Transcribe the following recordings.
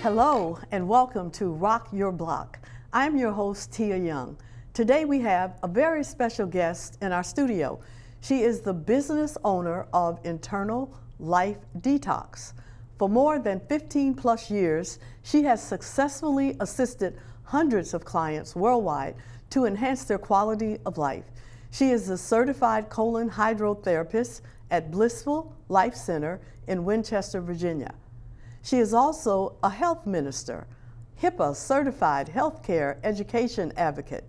Hello and welcome to Rock Your Block. I'm your host, Tia Young. Today we have a very special guest in our studio. She is the business owner of Internal Life Detox. For more than 15 plus years, she has successfully assisted hundreds of clients worldwide to enhance their quality of life. She is a certified colon hydrotherapist at Blissful Life Center in Winchester, Virginia. She is also a health minister, HIPAA certified healthcare education advocate,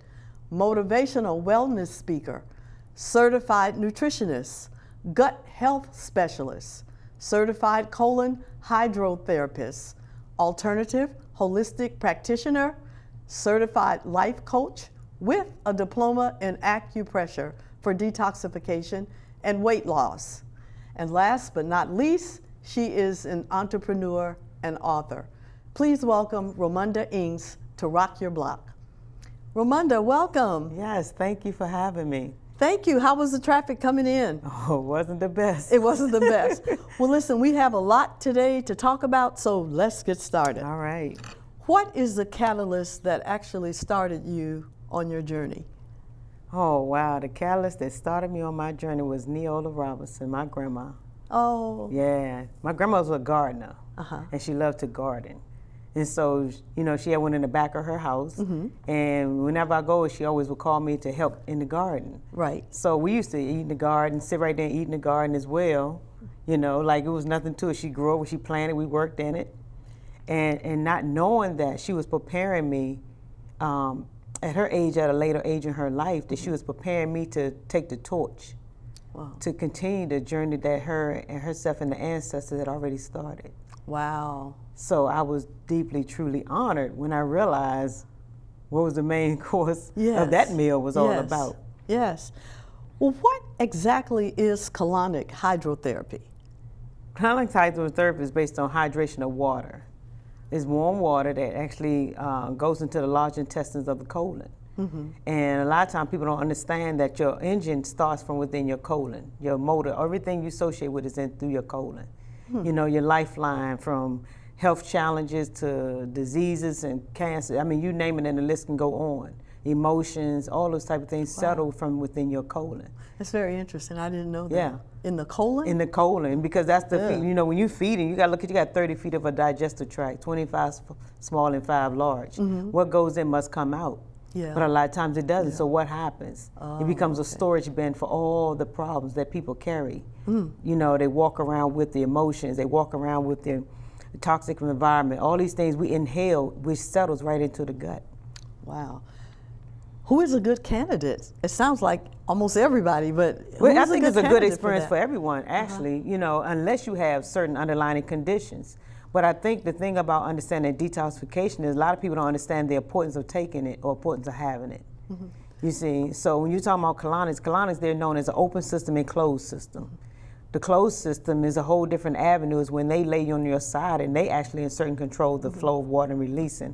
motivational wellness speaker, certified nutritionist, gut health specialist, certified colon hydrotherapist, alternative holistic practitioner, certified life coach with a diploma in acupressure for detoxification and weight loss. And last but not least, she is an entrepreneur and author. Please welcome Romunda Ings to Rock Your Block. Romunda, welcome. Yes, thank you for having me. Thank you. How was the traffic coming in? Oh, it wasn't the best. It wasn't the best. Well, listen, we have a lot today to talk about, so let's get started. All right. What is the catalyst that actually started you on your journey? Oh, wow. The catalyst that started me on my journey was Neola Robinson, my grandma. Oh. Yeah. My grandma was a gardener, and she loved to garden. And so, you know, she had one in the back of her house, and whenever I go, she always would call me to help in the garden. Right. So we used to eat in the garden, sit right there and eat in the garden as well. You know, like it was nothing to it. She grew up, she planted, we worked in it. And not knowing that she was preparing me at her age, at a later age in her life, that she was preparing me to take the torch. Wow. To continue the journey that her and herself and the ancestors had already started. Wow. So I was deeply, truly honored when I realized what was the main course of that meal was all about. Yes. Well, what exactly is colonic hydrotherapy? Colonic hydrotherapy is based on hydration of water. It's warm water that actually goes into the large intestines of the colon. And a lot of times people don't understand that your engine starts from within your colon. Your motor, everything you associate with is in through your colon. You know, your lifeline from health challenges to diseases and cancer. I mean, you name it and the list can go on. Emotions, all those type of things settle from within your colon. That's very interesting. I didn't know that. Yeah. In the colon? In the colon, because that's the feed. You know, when you feeding, you got to look at, you got 30 feet of a digestive tract, 25 small and 5 large. What goes in must come out. Yeah. But a lot of times it doesn't. So what happens? It becomes a storage bin for all the problems that people carry. You know, they walk around with the emotions, they walk around with the toxic environment, all these things we inhale, which settles right into the gut. Wow. Who is a good candidate? It sounds like almost everybody, but I think it's a good experience for everyone, actually, you know, unless you have certain underlying conditions. But I think the thing about understanding detoxification is a lot of people don't understand the importance of taking it or importance of having it. You see, so when you're talking about colonics, they're known as an open system and closed system. The closed system is a whole different avenue, is when they lay you on your side and they actually insert and control the flow of water and releasing.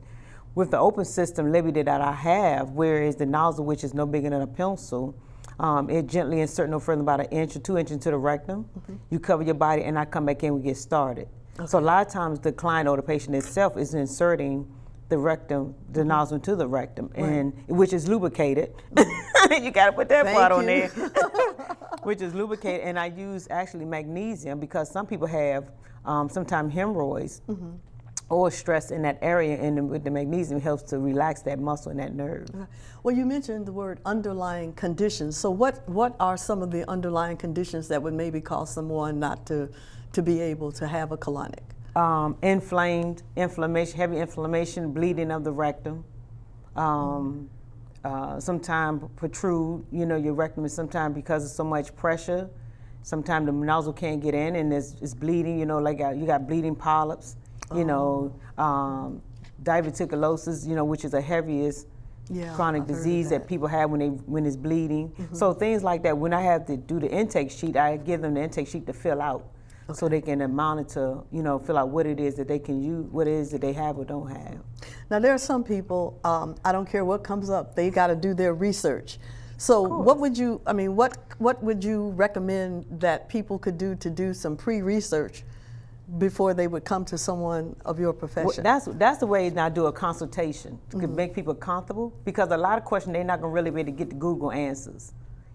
With the open system liberty that I have, whereas the nozzle, which is no bigger than a pencil, it gently inserts no further than about 1 inch or 2 inches into the rectum. You cover your body and I come back in, we get started. So a lot of times the client or the patient itself is inserting the rectum, the nozzle into the rectum, and which is lubricated. You got to put that part on there. Which is lubricated, and I use actually magnesium because some people have sometimes hemorrhoids or stress in that area, and with the magnesium helps to relax that muscle and that nerve. Well, you mentioned the word underlying conditions. So what are some of the underlying conditions that would maybe cause someone not to be able to have a colonic? Inflammation, heavy inflammation, bleeding of the rectum. Sometimes protrude, you know, your rectum is sometimes because of so much pressure. Sometimes the nozzle can't get in and it's bleeding, you know, like you got bleeding polyps, you know, diverticulosis, you know, which is the heaviest chronic disease that people have when it's bleeding. So things like that, when I have to do the intake sheet, I give them the intake sheet to fill out. So they can monitor, you know, fill out what it is that they can use, what it is that they have or don't have. Now there are some people, I don't care what comes up, they got to do their research. So what would you, I mean, what would you recommend that people could do to do some pre-research before they would come to someone of your profession? Well, that's the way I do a consultation, to make people comfortable, because a lot of questions they're not going to really be able to get the Google answers.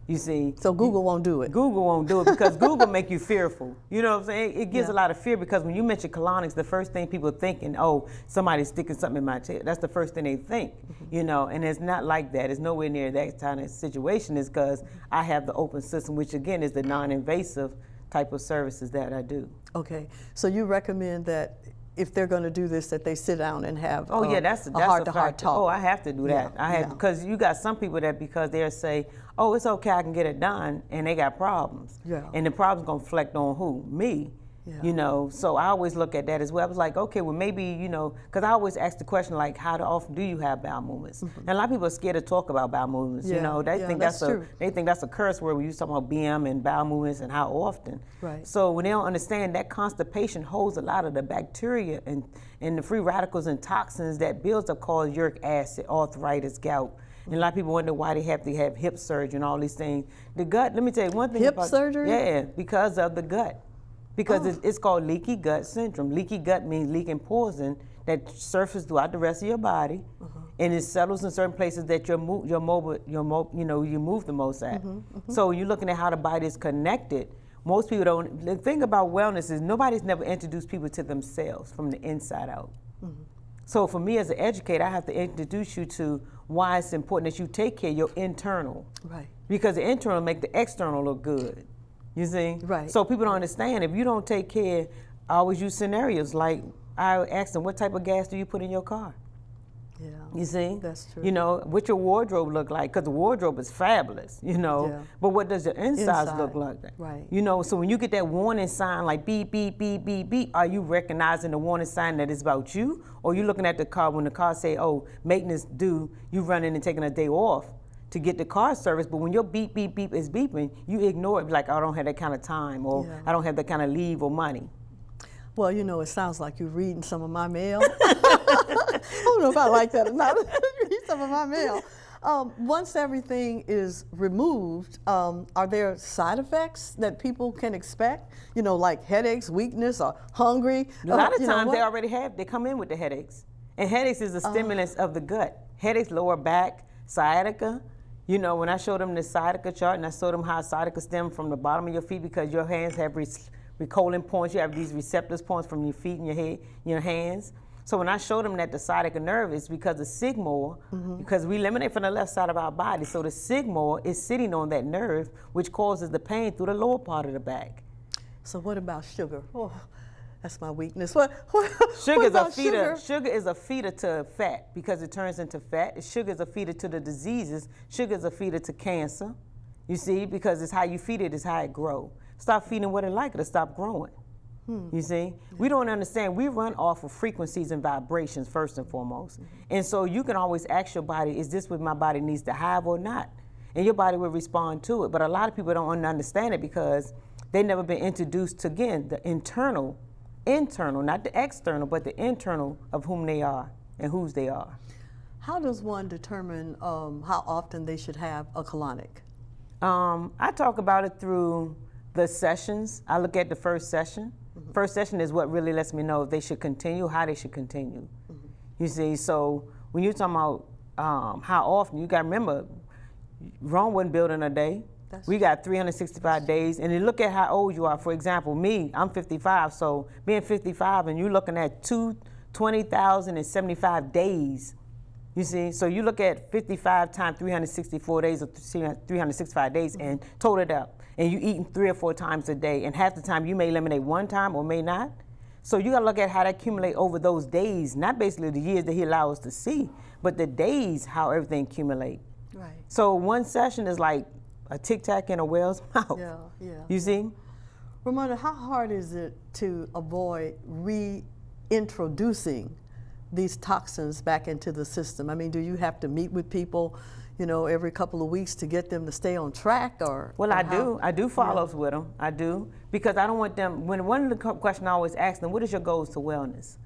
You see. So Google won't do it. Google won't do it because Google make you fearful. You know what I'm saying? It gives a lot of fear, because when you mention colonics, the first thing people are thinking, oh, somebody's sticking something in my chest. That's the first thing they think, you know, and it's not like that. It's nowhere near that kind of situation. Is because I have the open system, which again is the non-invasive type of services that I do. Okay, so you recommend that if they're going to do this, that they sit down and have that's a heart-to-heart talk. Oh, I have to do that. I have, because you got some people that because they'll say, oh, it's okay, I can get it done, and they got problems. Yeah. And the problem's going to reflect on who? Me. Yeah. You know, so I always look at that as well. I was like, okay, well maybe, you know, because I always ask the question like, how often do you have bowel movements? And a lot of people are scared to talk about bowel movements. You know, they think that's a curse word when you talk about BM and bowel movements and how often. Right. So when they don't understand that constipation holds a lot of the bacteria and the free radicals and toxins that builds up called uric acid, arthritis, gout. And a lot of people wonder why they have to have hip surgery and all these things. The gut, let me tell you one thing. Hip surgery? Yeah, because of the gut. Because it's called leaky gut syndrome. Leaky gut means leaking poison that surfaces throughout the rest of your body, and it settles in certain places that you move the most at. So when you're looking at how the body is connected, most people don't. The thing about wellness is nobody's never introduced people to themselves from the inside out. So for me as an educator, I have to introduce you to why it's important that you take care of your internal. Right. Because the internal make the external look good. You see? Right. So people don't understand, if you don't take care, I always use scenarios like, I ask them, what type of gas do you put in your car? Yeah. You see? That's true. You know, what your wardrobe look like, because the wardrobe is fabulous, you know, but what does your insides look like? Right. You know, so when you get that warning sign like beep, beep, beep, beep, beep, are you recognizing the warning sign that it's about you? Or you looking at the car when the car say, oh, maintenance due, you running and taking a day off to get the car service, but when your beep, beep, beep is beeping, you ignore it, like, I don't have that kind of time, or I don't have that kind of leave or money. Well, you know, it sounds like you're reading some of my mail. I don't know if I like that or not. Read some of my mail. Once everything is removed, are there side effects that people can expect? You know, like headaches, weakness, or hungry? A lot of times they come in with the headaches. And headaches is a stimulus of the gut. Headaches, lower back, sciatica. You know, when I showed them the sciatica chart and I showed them how sciatica stems from the bottom of your feet, because your hands have recoiling points, you have these receptors points from your feet and your head, your hands. So when I showed them that the sciatica nerve is because of sigmoid, because we eliminate from the left side of our body, so the sigmoid is sitting on that nerve, which causes the pain through the lower part of the back. So what about sugar? Oh, that's my weakness. Sugar is a feeder to fat, because it turns into fat. Sugar is a feeder to the diseases. Sugar is a feeder to cancer. You see, because it's how you feed it is how it grows. Stop feeding what it like, it'll stop growing. You see, we don't understand. We run off of frequencies and vibrations first and foremost. And so you can always ask your body, is this what my body needs to have or not? And your body will respond to it. But a lot of people don't understand it because they've never been introduced to, again, the internal, not the external, but the internal of whom they are and whose they are. How does one determine how often they should have a colonic? I talk about it through the sessions. I look at the first session. First session is what really lets me know if they should continue, how they should continue. You see, so when you're talking about how often, you got to remember, Rome wasn't built in a day. We got 365 days, and you look at how old you are. For example, me, I'm 55, so being 55 and you're looking at 20,075 days, you see? So you look at 55 times 364 days or 365 days and total it up, and you eating 3 or 4 times a day, and half the time you may eliminate 1 time or may not. So you gotta look at how that accumulate over those days, not basically the years that he allows us to see, but the days, how everything accumulate. Right. So one session is like a tic-tac in a whale's mouth. You see? Romunda, how hard is it to avoid reintroducing these toxins back into the system? I mean, do you have to meet with people, you know, every couple of weeks to get them to stay on track, or? Well, I do follow-ups with them. I do, because I don't want them, one of the questions I always ask them, what is your goals to wellness?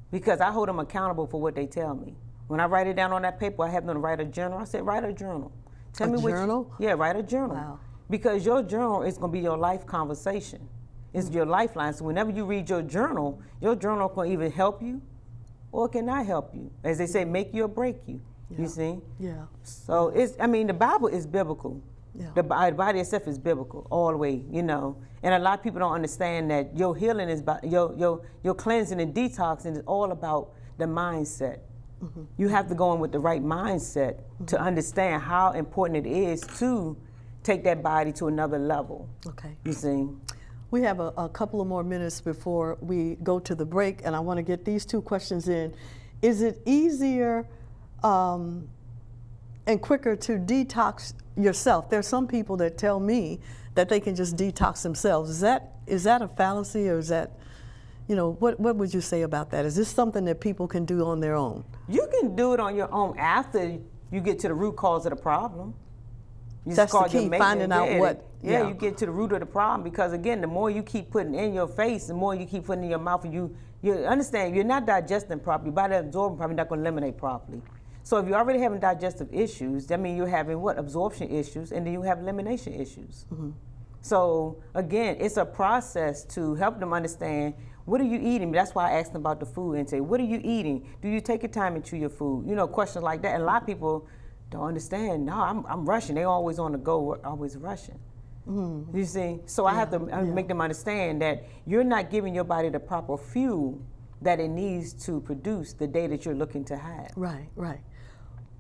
Because I hold them accountable for what they tell me. When I write it down on that paper, I have them write a journal. I said, write a journal. Tell me journal? Yeah, write a journal. Wow. Because your journal is going to be your life conversation. It's your lifeline. So whenever you read your journal can either help you or it cannot help you. As they say, make you or break you. Yeah. You see? Yeah. So the Bible is biblical. Yeah. The body itself is biblical all the way, you know. And a lot of people don't understand that your healing is about your cleansing and detoxing is all about the mindset. Mm-hmm. You have to go in with the right mindset to understand how important it is to take that body to another level. Okay. You see? We have a couple of more minutes before we go to the break, and I want to get these two questions in. Is it easier and quicker to detox yourself? There's some people that tell me that they can just detox themselves. Is that a fallacy, or is that, you know, what would you say about that? Is this something that people can do on their own? You can do it on your own after you get to the root cause of the problem. That's the key, finding out what. Yeah, you get to the root of the problem, because again, the more you keep putting in your face, the more you keep putting in your mouth, and you understand you're not digesting properly. By the absorbing properly, you're not going to eliminate properly. So if you're already having digestive issues, that means you're having what? Absorption issues, and then you have elimination issues. Mm-hmm. So again, it's a process to help them understand, what are you eating? That's why I asked them about the food intake. What are you eating? Do you take your time and chew your food? You know, questions like that. And a lot of people don't understand. No, I'm rushing. They always on the go, always rushing. Mm-hmm. You see? So I have to make them understand that you're not giving your body the proper fuel that it needs to produce the day that you're looking to have. Right, right.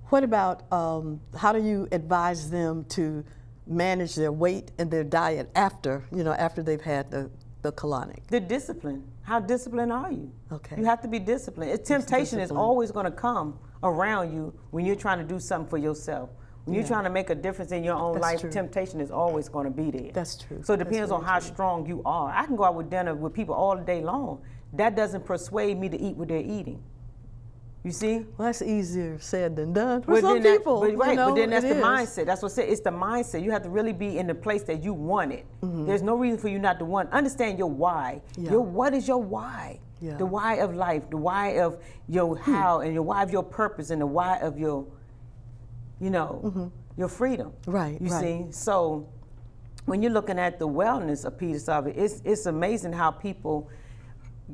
What about how do you advise them to manage their weight and their diet after they've had the colonic? The discipline. How disciplined are you? Okay. You have to be disciplined. Temptation is always going to come around you when you're trying to do something for yourself. When you're trying to make a difference in your own life, temptation is always going to be there. That's true. So it depends on how strong you are. I can go out with dinner with people all day long. That doesn't persuade me to eat what they're eating. You see? Well, that's easier said than done for some people. But then that's the mindset. That's what I said. It's the mindset. You have to really be in the place that you want it. Mm-hmm. There's no reason for you not to want. Understand your why. Yeah. What is your why? Yeah. The why of life, the why of your how, and your why of your purpose, and the why of your, your freedom. Right. You see? So when you're looking at the wellness of piece of it, it's amazing how people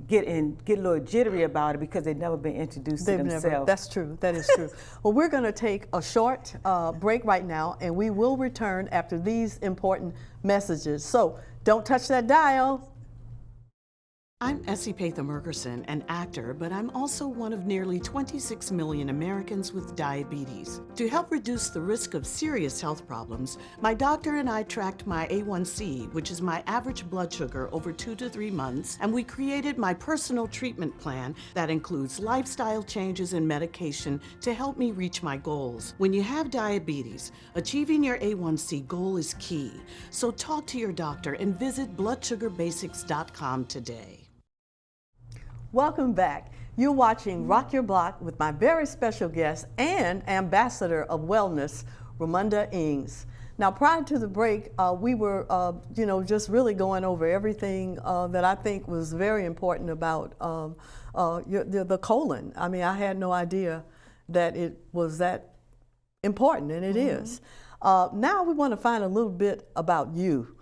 get a little jittery about it because they've never been introduced to themselves. That's true. That is true. Well, we're going to take a short break right now, and we will return after these important messages. So don't touch that dial. I'm Essie Patha-Murkerson, an actor, but I'm also one of nearly 26 million Americans with diabetes. To help reduce the risk of serious health problems, my doctor and I tracked my A1C, which is my average blood sugar, over 2 to 3 months, and we created my personal treatment plan that includes lifestyle changes and medication to help me reach my goals. When you have diabetes, achieving your A1C goal is key. So talk to your doctor and visit bloodsugarbasics.com today. Welcome back. You're watching Rock Your Block with my very special guest and ambassador of wellness, Romunda Ings. Now, prior to the break, we were, just really going over everything that I think was very important about the colon. I mean, I had no idea that it was that important, and it is. Now we want to find a little bit about you.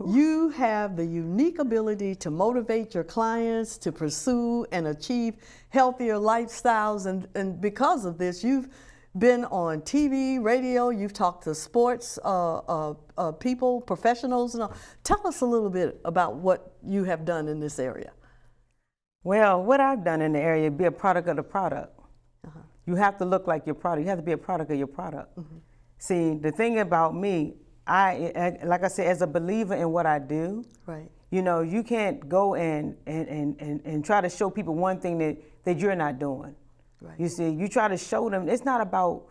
You have the unique ability to motivate your clients to pursue and achieve healthier lifestyles, and because of this, you've been on TV, radio, you've talked to sports people, professionals. Tell us a little bit about what you have done in this area. Well, what I've done in the area, be a product of the product. You have to look like your product. You have to be a product of your product. See, the thing about me, like I said, as a believer in what I do, right? You can't go and try to show people one thing that you're not doing. Right. You see, you try to show them it's not about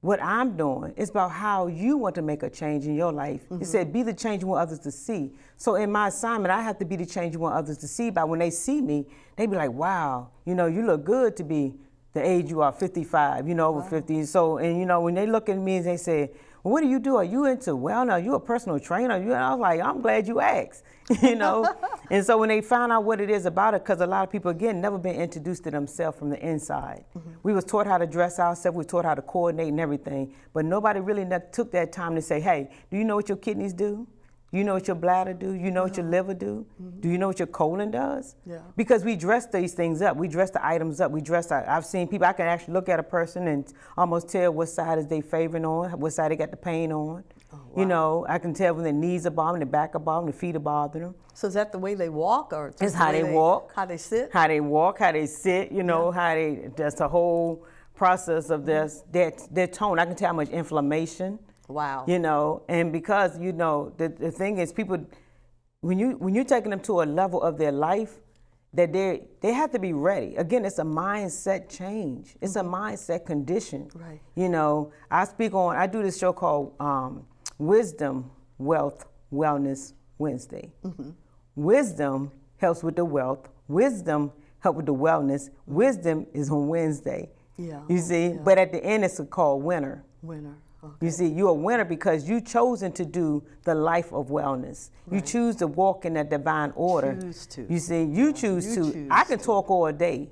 what I'm doing. It's about how you want to make a change in your life. It said, be the change you want others to see. So in my assignment, I have to be the change you want others to see. By when they see me, they be like, wow, you look good to be the age you are, 55, over 50. So, and when they look at me and they say, well, what do you do? Are you into wellness? Are you a personal trainer? And I was like, I'm glad you asked, And so when they found out what it is about it, because a lot of people, again, never been introduced to themselves from the inside. We was taught how to dress ourselves. We were taught how to coordinate and everything. But nobody really took that time to say, hey, do you know what your kidneys do? Do you know what your bladder do? You know what your liver do? Do you know what your colon does? Yeah. Because we dress these things up. We dress the items up. I've seen people, I can actually look at a person and almost tell what side is they favoring on, what side they got the pain on. Oh, wow. You know, I can tell when their knees are bothering, their back are bothering, their feet are bothering them. So is that the way they walk, or just It's the how way they walk. how they sit? How they walk, how they sit, you know, how they, that's a whole process of their tone. I can tell how much inflammation. Wow. You know, and because, you know, the thing is people, when you're taking them to a level of their life that they have to be ready. Again, it's a mindset change. It's a mindset condition. Right. You know, I do this show called Wisdom, Wealth, Wellness Wednesday. Wisdom helps with the wealth. Wisdom helps with the wellness. Wisdom is on Wednesday. Yeah. You see? Yeah. But at the end, it's called winner. Winner. Okay. You see, you're a winner because you chosen to do the life of wellness. Right. You choose to walk in that divine order. Choose to. You see, you choose to. I can talk all day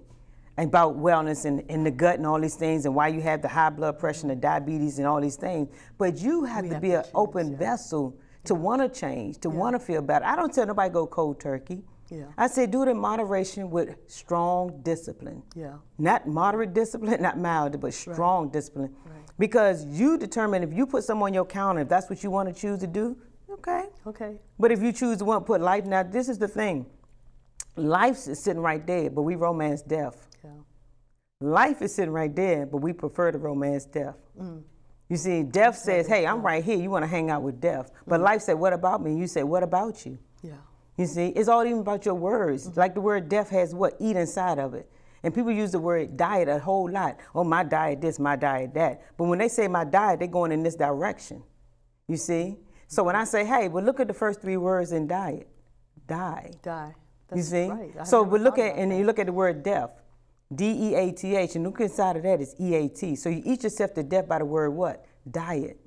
about wellness and the gut and all these things and why you have the high blood pressure and the diabetes and all these things. But you have to be an open vessel to want to change, to want to feel better. I don't tell nobody go cold turkey. Yeah. I say do it in moderation with strong discipline. Yeah. Not moderate discipline, not mild, but strong discipline. Right. Because you determine if you put someone on your counter, if that's what you want to choose to do, okay. Okay. But if you choose to want to put life, now this is the thing. Life is sitting right there, but we romance death. Yeah. Life is sitting right there, but we prefer to romance death. You see, death says, hey, I'm right here. You want to hang out with death. But life said, what about me? You say, what about you? Yeah. You see, it's all even about your words. Like the word death has what? Eat inside of it. And people use the word diet a whole lot. Oh, my diet this, my diet that. But when they say my diet, they're going in this direction. You see? So when I say, hey, well, look at the first 3 words in diet. Die. Die. You That's see? right. So we look at, and you look at the word death. D-E-A-T-H. And look inside of that is E-A-T. So you eat yourself to death by the word what? Diet.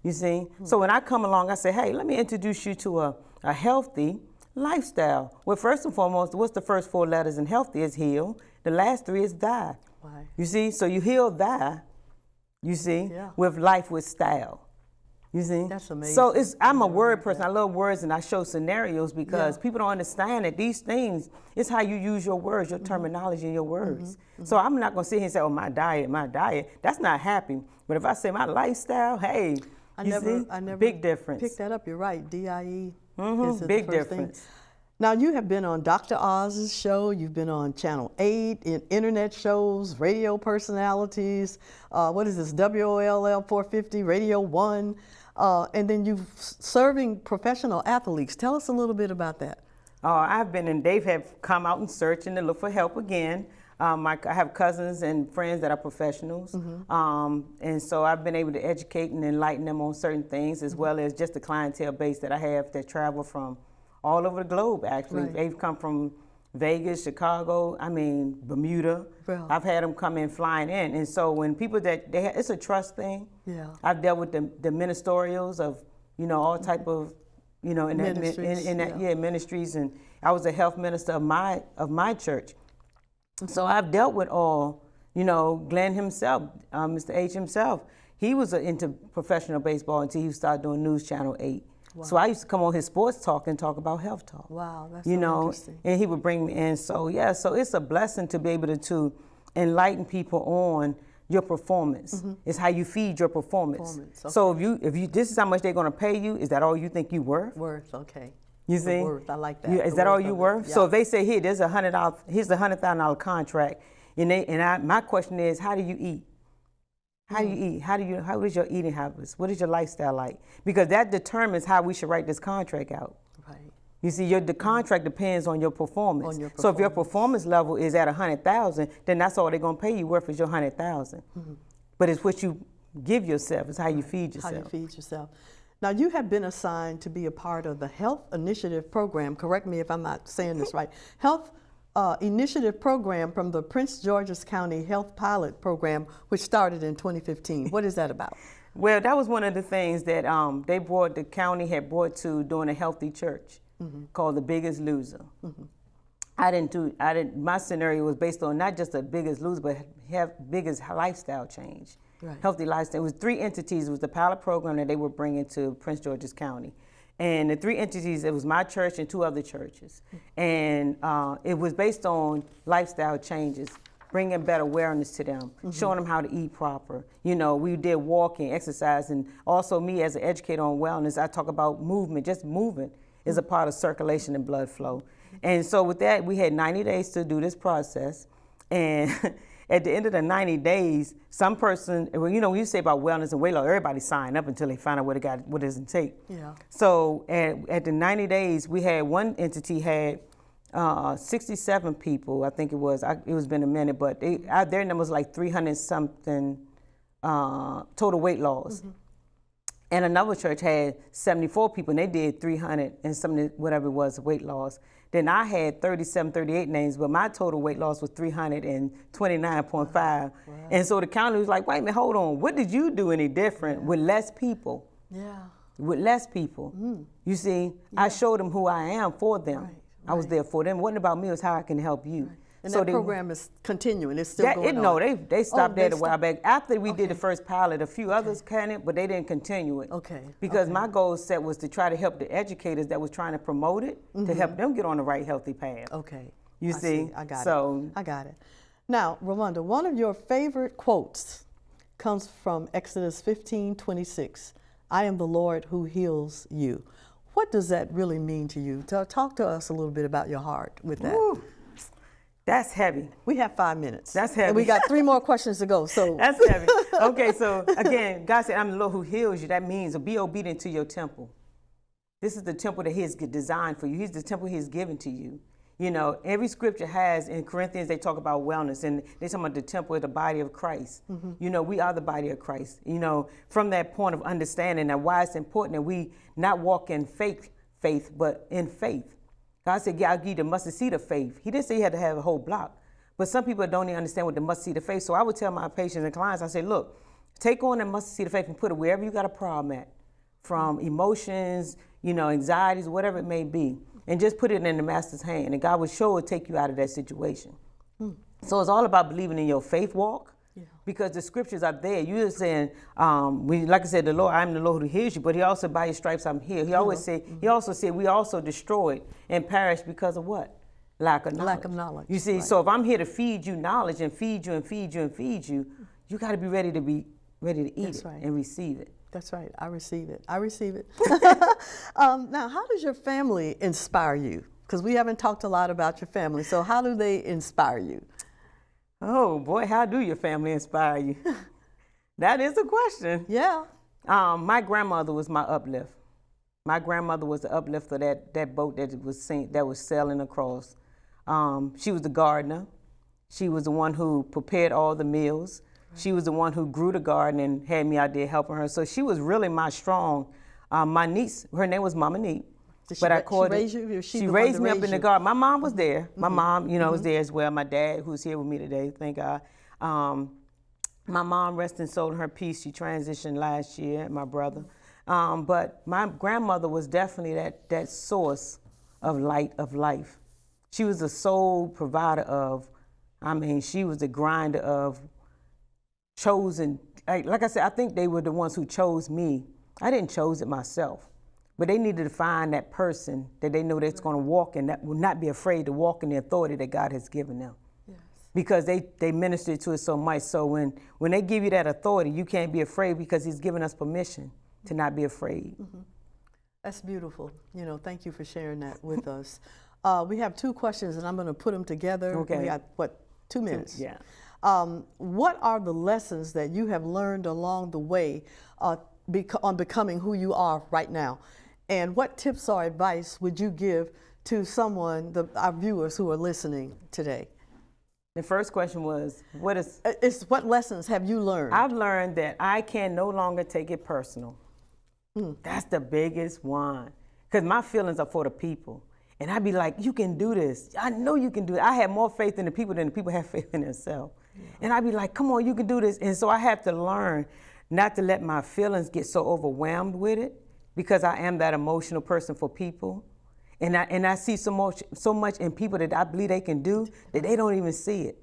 You see? So when I come along, I say, hey, let me introduce you to a healthy lifestyle. Well, first and foremost, what's the first 4 letters in healthy is heal. The last 3 is die. Right. You see? So you heal die, you see, with life with style. You see? That's amazing. So I'm a word person. I love words and I show scenarios because people don't understand that these things, it's how you use your words, your terminology and your words. So I'm not going to sit here and say, oh, my diet. That's not happy. But if I say my lifestyle, hey, I never big difference. Pick that up. You're right. D-I-E. Big difference. Thing. Now, you have been on Dr. Oz's show. You've been on Channel 8, in internet shows, radio personalities. What is this? WOLL 450, Radio 1. And then you're serving professional athletes. Tell us a little bit about that. I've been, and they have come out and searching to look for help again. I have cousins and friends that are professionals. And so I've been able to educate and enlighten them on certain things, as well as just the clientele base that I have that travel from all over the globe, actually. Right. They've come from Vegas, Chicago, Bermuda. Well. I've had them come in flying in. And so when people it's a trust thing. Yeah. I've dealt with the ministerials of, all type of, in Ministries, ministries. And I was a health minister of my church. So I've dealt with all, Glenn himself, Mr. H himself. He was into professional baseball until he started doing News Channel 8. Wow. So I used to come on his sports talk and talk about health talk. Wow, that's so interesting. And he would bring me in. So so it's a blessing to be able to enlighten people on your performance. It's how you feed your performance. Okay. So if you this is how much they're going to pay you, is that all you think you worth? Worth, okay. You see? Worth, I like that. Is that all you worth? Yeah. So if they say, here, there's here's a $100,000 contract, my question is, how do you eat? How do you eat? How is your eating habits? What is your lifestyle like? Because that determines how we should write this contract out. Right. You see, the contract depends on your performance. So if your performance level is at 100,000, then that's all they're gonna pay you worth is your 100,000. But it's what you give yourself. It's how you feed yourself. How you feed yourself. Now, you have been assigned to be a part of the Health Initiative Program. Correct me if I'm not saying this right. Health Initiative Program from the Prince George's County Health Pilot Program, which started in 2015. What is that about? Well, that was one of the things that the county had brought to doing a healthy church called The Biggest Loser. My scenario was based on not just the biggest loser, but biggest lifestyle change. Right. Healthy lifestyle. It was 3 entities. It was the pilot program that they were bringing to Prince George's County. And the 3 entities, it was my church and 2 other churches. And it was based on lifestyle changes, bringing better awareness to them, showing them how to eat proper. You know, we did walking, exercise, and also me as an educator on wellness, I talk about movement. Just movement is a part of circulation and blood flow. And so with that, we had 90 days to do this process. And at the end of the 90 days, some person, well, you know, when you say about wellness and weight loss, everybody sign up until they find out what it doesn't take. Yeah. So at the 90 days, we had one entity had 67 people, I think it was. It was been a minute, but their number was like 300 something total weight loss. And another church had 74 people, and they did 300 and something, whatever it was, weight loss. Then I had 37, 38 names, but my total weight loss was 329.5. Wow. And so the county was like, wait a minute, hold on. What did you do any different with less people? Yeah. With less people. You see, I showed them who I am for them. Right. I was there for them. It wasn't about me, it was how I can help you. Right. And so that program is continuing. It's still going on. No, they stopped that a while back. After we did the first pilot, a few others can it, but they didn't continue it. Okay. Because my goal set was to try to help the educators that was trying to promote it, to help them get on the right healthy path. Okay. You see? I got it. I got it. Now, Romunda, one of your favorite quotes comes from Exodus 15:26. I am the Lord who heals you. What does that really mean to you? Talk to us a little bit about your heart with that. Ooh. That's heavy. We have 5 minutes. That's heavy. And we got 3 more questions to go. So that's heavy. Okay, so again, God said, I'm the Lord who heals you. That means be obedient to your temple. This is the temple that He has designed for you. He's the temple He has given to you. You know, every scripture has, in Corinthians, they talk about wellness, and they talk about the temple of the body of Christ. You know, we are the body of Christ. You know, from that point of understanding and why it's important that we not walk in fake faith, but in faith. God said, yeah, I'll give you the mustard seed of faith. He didn't say you had to have a whole block. But some people don't even understand what the mustard seed of faith. So I would tell my patients and clients, I say, look, take on the mustard seed of faith and put it wherever you got a problem at, from emotions, you know, anxieties, whatever it may be, and just put it in the master's hand. And God will sure take you out of that situation. So it's all about believing in your faith walk. Yeah. Because the scriptures are there. You're saying, like I said, the Lord, I'm the Lord who heals you, but He also, by His stripes, I'm healed. He always said, He also said, we also destroyed and perished because of what? Lack of knowledge. Lack of knowledge. You see, so if I'm here to feed you knowledge and feed you and feed you and feed you, you got to be ready to eat it and receive it. That's right. I receive it. I receive it. Now, how does your family inspire you? Because we haven't talked a lot about your family. So how do they inspire you? Oh boy, how do your family inspire you? That is a question. Yeah. My grandmother was my uplift. My grandmother was the uplift of that boat that was sailing across. She was the gardener. She was the one who prepared all the meals. Right. She was the one who grew the garden and had me out there helping her. So she was really my strong. My niece, her name was Mama Neat. She raised me up in the garden. My mom was there. My mom, you know, was there as well. My dad, who's here with me today, thank God. My mom, rest in soul in her peace, she transitioned last year, my brother. But my grandmother was definitely that source of light of life. She was the sole provider of, she was the grinder of chosen. Like I said, I think they were the ones who chose me. I didn't choose it myself. But they needed to find that person that they know that's going to walk and that will not be afraid to walk in the authority that God has given them. Yes. Because they ministered to it so much. So when they give you that authority, you can't be afraid because He's given us permission to not be afraid. That's beautiful. You know, thank you for sharing that with us. We have 2 questions and I'm going to put them together. Okay. We got, 2 minutes? Yeah. What are the lessons that you have learned along the way on becoming who you are right now? And what tips or advice would you give to someone, our viewers who are listening today? The first question was, what lessons have you learned? I've learned that I can no longer take it personal. That's the biggest one. Because my feelings are for the people. And I'd be like, you can do this. I know you can do it. I have more faith in the people than the people have faith in themselves. Yeah. And I'd be like, come on, you can do this. And so I have to learn not to let my feelings get so overwhelmed with it, because I am that emotional person for people. And I see so much in people that I believe they can do that they don't even see it.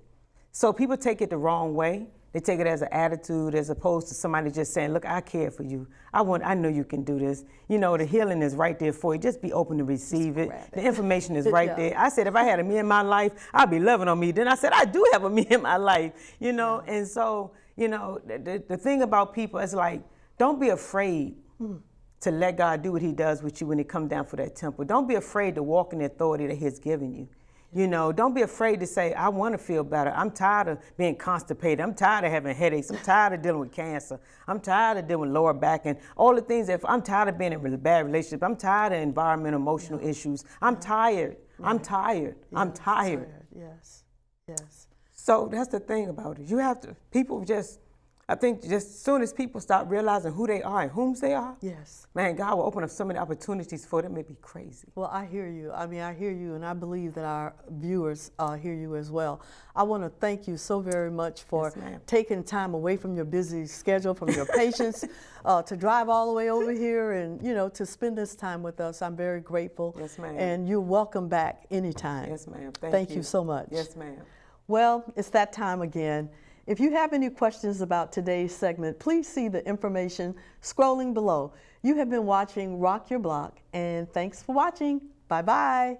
So people take it the wrong way. They take it as an attitude as opposed to somebody just saying, look, I care for you. I know you can do this. You know, the healing is right there for you. Just be open to receive it. The information is right there. I said, if I had a me in my life, I'd be loving on me. Then I said, I do have a me in my life, you know. And so, you know, the thing about people is like, don't be afraid to let God do what he does with you when it comes down for that temple. Don't be afraid to walk in the authority that he's given you. You know, don't be afraid to say, I want to feel better. I'm tired of being constipated. I'm tired of having headaches. I'm tired of dealing with cancer. I'm tired of dealing with lower back and all the things that I'm tired of being in a bad relationship. I'm tired of environmental, emotional issues. I'm tired. I'm tired. I'm tired. Yes. Yes. So that's the thing about it. You have to, people just, I think just as soon as people start realizing who they are and whom's they are, Yes. man, God will open up so many opportunities for them. It'd be crazy. Well, I hear you. I mean, I hear you, and I believe that our viewers hear you as well. I want to thank you so very much for taking time away from your busy schedule, from your patients, to drive all the way over here and, you know, to spend this time with us. I'm very grateful. Yes, ma'am. And you're welcome back anytime. Yes, ma'am. Thank you so much. Yes, ma'am. Well, it's that time again. If you have any questions about today's segment, please see the information scrolling below. You have been watching Rock Your Block, and thanks for watching. Bye-bye.